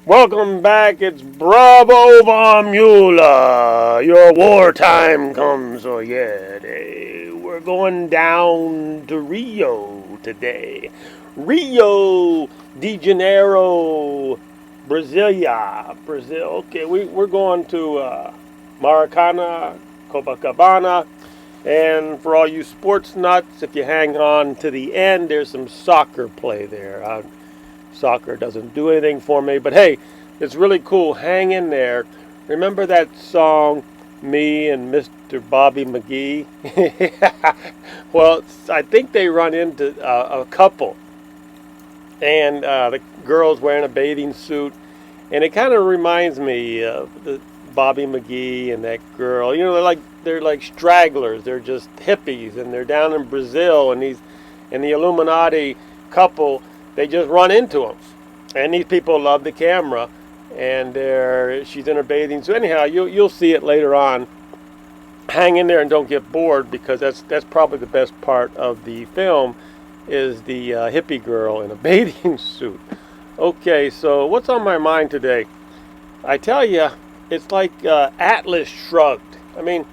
Welcome back, it's Bravo Von Mueller. Your wartime comes, oh yeah. We're going down to Rio today. Rio de Janeiro, Brasilia, Brazil. Okay, we're going to Maracana, Copacabana. And for all you sports nuts, if you hang on to the end, there's some soccer play there. Soccer doesn't do anything for me, but hey, it's really cool. Hang in there. Remember that song, Me and Mr. Bobby McGee? Well, I think they run into a couple, and the girl's wearing a bathing suit, and it kind of reminds me of the Bobby McGee and that girl. You know, they're like stragglers. They're just hippies, and they're down in Brazil, and the illuminati couple. They just run into them, and these people love the camera, and she's in her bathing suit. Anyhow, you'll see it later on. Hang in there and don't get bored, because that's probably the best part of the film, is the hippie girl in a bathing suit. Okay, so what's on my mind today? I tell you, it's like Atlas Shrugged. I mean,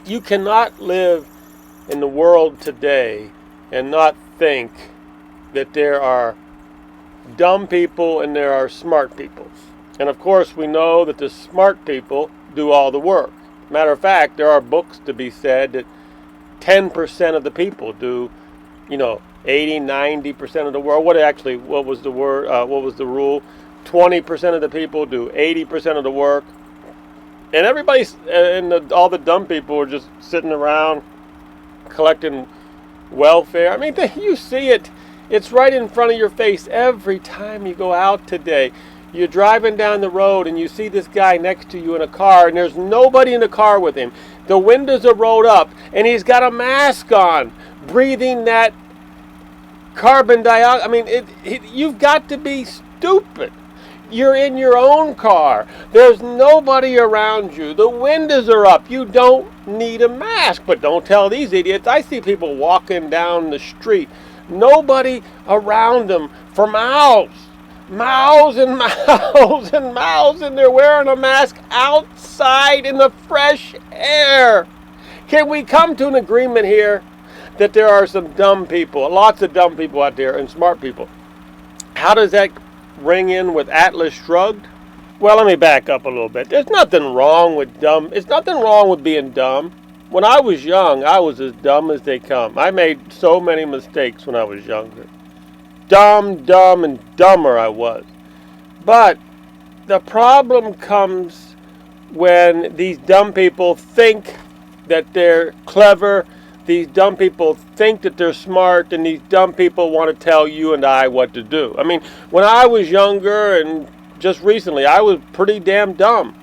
you cannot live in the world today and not think that there are dumb people and there are smart people. And of course, we know that the smart people do all the work. Matter of fact, there are books to be said that 10% of the people do, 80, 90% of the work. What was the word? What was the rule? 20% of the people do 80% of the work. And all the dumb people are just sitting around collecting welfare. I mean, you see it. It's right in front of your face every time you go out today. You're driving down the road and you see this guy next to you in a car, and there's nobody in the car with him. The windows are rolled up and he's got a mask on, breathing that carbon dioxide. I mean, you've got to be stupid. You're in your own car. There's nobody around you. The windows are up. You don't need a mask. But don't tell these idiots. I see people walking down the street. Nobody around them for miles and miles and miles, and they're wearing a mask outside in the fresh air. Can we come to an agreement here that there are some dumb people, lots of dumb people out there, and smart people? How does that ring in with Atlas Shrugged? Well, let me back up a little bit. There's nothing wrong with dumb. It's nothing wrong with being dumb. When I was young, I was as dumb as they come. I made so many mistakes when I was younger. Dumb, and dumber I was. But the problem comes when these dumb people think that they're clever. These dumb people think that they're smart, and these dumb people want to tell you and I what to do. I mean, when I was younger and just recently, I was pretty damn dumb.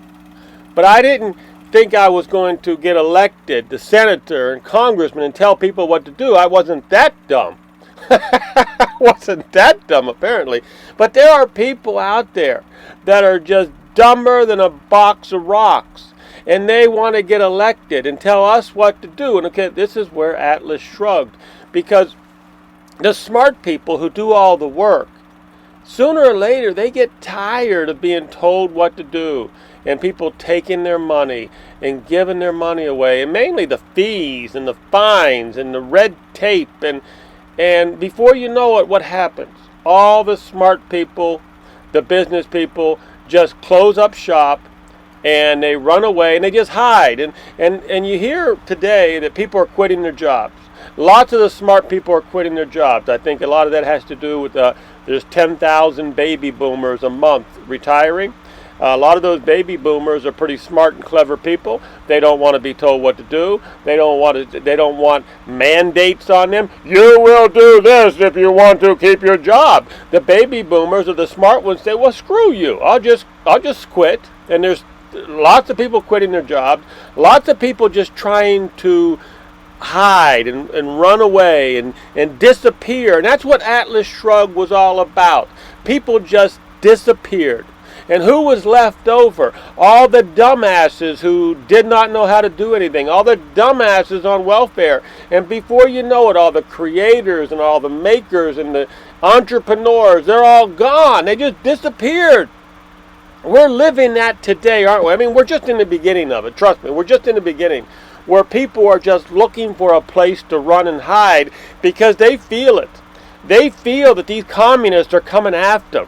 But I didn't think I was going to get elected to senator and congressman and tell people what to do. I wasn't that dumb. I wasn't that dumb, apparently. But there are people out there that are just dumber than a box of rocks. And they want to get elected and tell us what to do. And okay, this is where Atlas Shrugged. Because the smart people who do all the work, sooner or later, they get tired of being told what to do. And people taking their money and giving their money away. And mainly the fees and the fines and the red tape. And before you know it, what happens? All the smart people, the business people, just close up shop. And they run away and they just hide. And you hear today that people are quitting their jobs. Lots of the smart people are quitting their jobs. I think a lot of that has to do with there's 10,000 baby boomers a month retiring. A lot of those baby boomers are pretty smart and clever people. They don't want to be told what to do. They don't want mandates on them. You will do this if you want to keep your job. The baby boomers are the smart ones. Say, well, screw you. I'll just quit. And there's lots of people quitting their jobs. Lots of people just trying to hide and run away and disappear. And that's what Atlas Shrugged was all about. People just disappeared. And who was left over? All the dumbasses who did not know how to do anything. All the dumbasses on welfare. And before you know it, all the creators and all the makers and the entrepreneurs, they're all gone. They just disappeared. We're living that today, aren't we? I mean, we're just in the beginning of it. Trust me, we're just in the beginning, where people are just looking for a place to run and hide because they feel it. They feel that these communists are coming after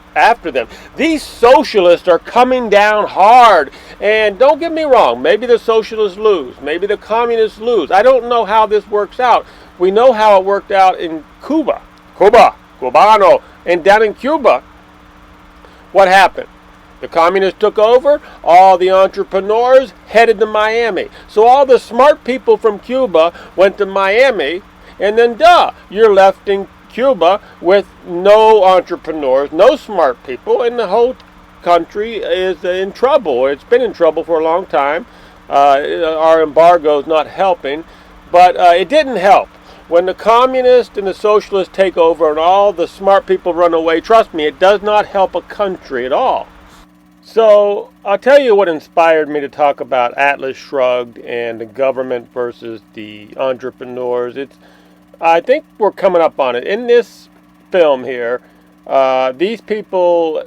them. These socialists are coming down hard. And don't get me wrong, maybe the socialists lose. Maybe the communists lose. I don't know how this works out. We know how it worked out in Cuba. Cubano. And down in Cuba, what happened? The communists took over, all the entrepreneurs headed to Miami. So all the smart people from Cuba went to Miami, and then you're left in Cuba with no entrepreneurs, no smart people, and the whole country is in trouble. It's been in trouble for a long time. Our embargo is not helping, but it didn't help. When the communists and the socialists take over and all the smart people run away, trust me, it does not help a country at all. So I'll tell you what inspired me to talk about Atlas Shrugged and the government versus the entrepreneurs. I think we're coming up on it. In this film here, these people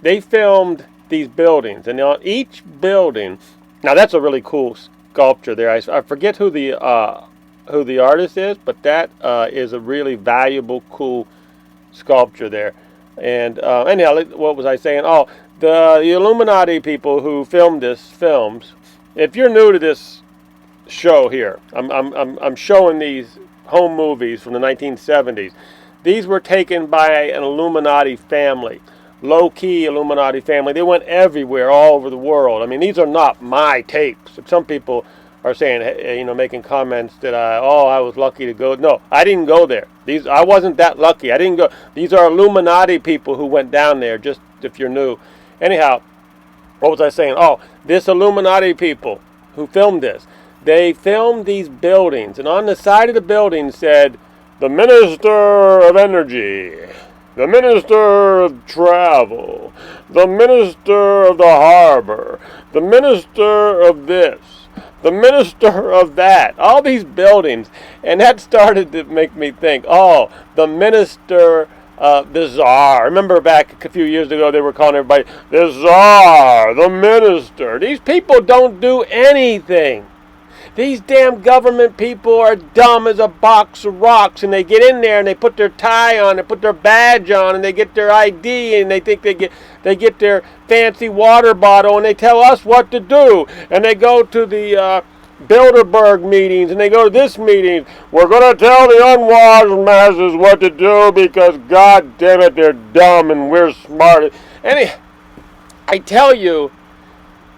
they filmed these buildings, and on each building, now that's a really cool sculpture there. I forget who the artist is, but that is a really valuable, cool sculpture there. And anyhow, what was I saying? Oh, the Illuminati people who filmed this films. If you're new to this show here, I'm showing these home movies from the 1970s. These were taken by an Illuminati family, low-key Illuminati family. They went everywhere, all over the world. I mean, these are not my tapes. Some people are saying, making comments that I was lucky to go. No, I didn't go there. I wasn't that lucky. I didn't go. These are Illuminati people who went down there. Just if you're new. Anyhow, what was I saying? Oh, this Illuminati people who filmed this. They filmed these buildings, and on the side of the building said, the Minister of Energy, the Minister of Travel, the Minister of the Harbor, the Minister of this, the Minister of that. All these buildings. And that started to make me think, the Minister, the Czar. Remember back a few years ago they were calling everybody, the Czar, the Minister. These people don't do anything. These damn government people are dumb as a box of rocks, and they get in there and they put their tie on, and put their badge on, and they get their ID, and they think they get their fancy water bottle, and they tell us what to do. And they go to the Bilderberg meetings, and they go to this meeting. We're going to tell the unwashed masses what to do because, God damn it, they're dumb and we're smart. And I tell you,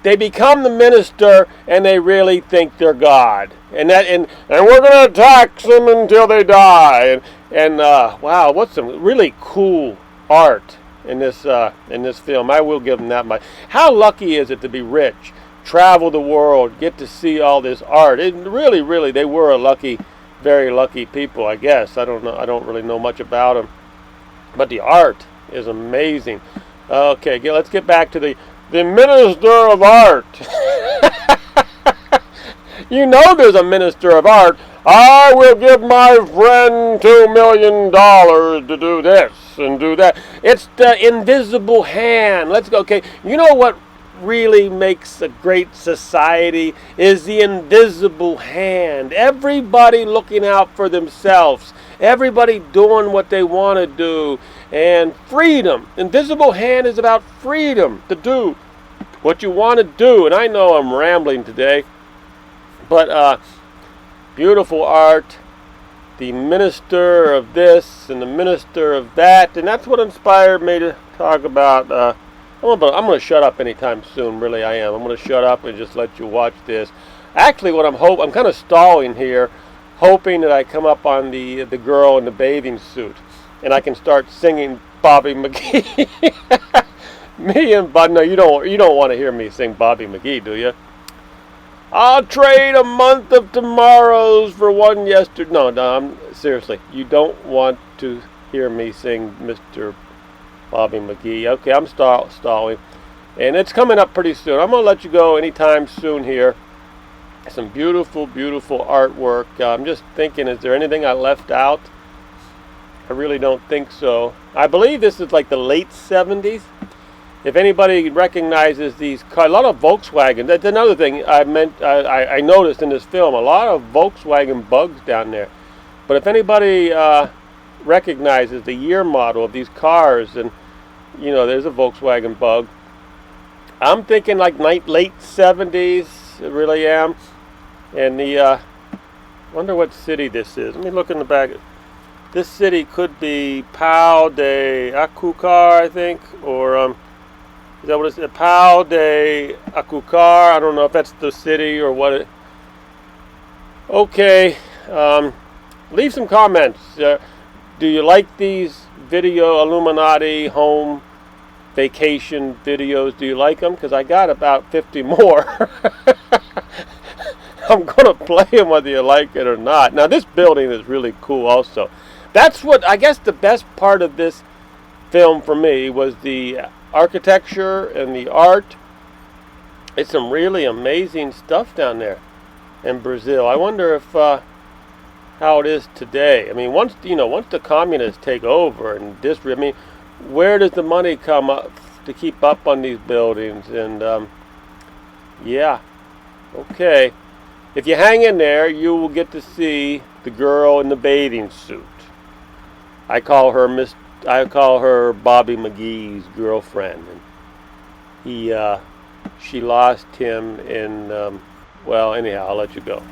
they become the minister, and they really think they're God, and we're going to tax them until they die. And wow, what's some really cool art in this film? I will give them that much. How lucky is it to be rich, travel the world, get to see all this art? It really, they were a lucky, very lucky people, I guess. I don't know. I don't really know much about them, but the art is amazing. Okay, let's get back to the Minister of Art. You know there's a Minister of Art. I will give my friend $2 million to do this and do that. It's the invisible hand. Let's go. Okay, you know what really makes a great society is the invisible hand. Everybody looking out for themselves. Everybody doing what they want to do. And freedom. Invisible hand is about freedom to do what you want to do. And I know I'm rambling today, but beautiful art, the minister of this and the minister of that, and that's what inspired me to talk about. I'm going to shut up anytime soon. Really, I am. I'm going to shut up and just let you watch this. Actually, what I'm kind of stalling here, hoping that I come up on the girl in the bathing suit, and I can start singing Bobby McGee. Me and Bud. No, you don't want to hear me sing Bobby McGee, do you? I'll trade a month of tomorrows for one yesterday. No, seriously. You don't want to hear me sing Mr. Bobby McGee. Okay, I'm stalling. And it's coming up pretty soon. I'm going to let you go anytime soon here. Some beautiful, beautiful artwork. I'm just thinking, is there anything I left out? I really don't think so. I believe this is like the late 70s. if anybody recognizes these cars, a lot of Volkswagen. That's another thing I noticed in this film. A lot of Volkswagen bugs down there. But if anybody recognizes the year model of these cars, and there's a Volkswagen bug. I'm thinking like late 70s. I really am. And wonder what city this is. Let me look in the back. This city could be Pau de Acucar, I think, or is that what it's? Pau de Acucar. I don't know if that's the city or what. Okay. Leave some comments. Do you like these video Illuminati home vacation videos? Do you like them? Because I got about 50 more. I'm going to play them whether you like it or not. Now, this building is really cool also. That's what, I guess the best part of this film for me was the architecture and the art. It's some really amazing stuff down there in Brazil. I wonder if how it is today. I mean, once the communists take over and where does the money come up to keep up on these buildings? And yeah, okay. If you hang in there, you will get to see the girl in the bathing suit. I call her Bobby McGee's girlfriend. And she lost him in well, anyhow, I'll let you go.